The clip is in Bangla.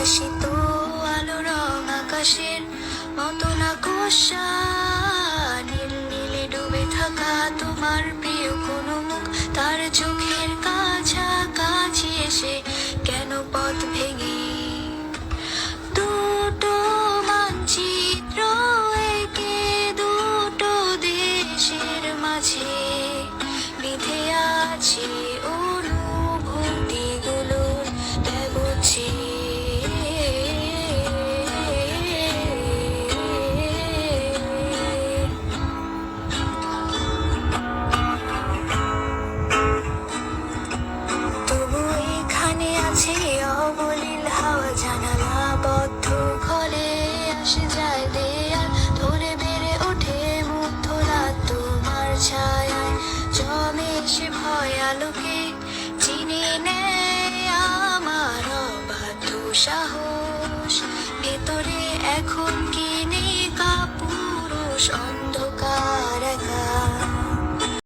উদ্ভাসিত আলো রং আকাশের মতো না কোষা নীল নীলে ডুবে থাকা তোমার প্রিয় কোনো মুখ তার চোখের কাছাকাছি এসে কেন পথ ভেঙে দুটো মানচিত্র এঁকে দুটো দেশের মাঝে বিধে আছে অনুভূতিগুলোর ব্যবচ্ছে তবু এখানে আছে অবলীল হাওয়া জানালা বদ্ধ ঘরে আসে যায় দেয়াল ধরে বেড়ে ওঠে মুগ্ধ রাত তোমার ছায়ায় জমে সে ভয় আলোকে চিনে নেয় আমার অবাধ্য সাহস ভেতরে এখন কি নেই কাপুরুষ অন্ধকার একা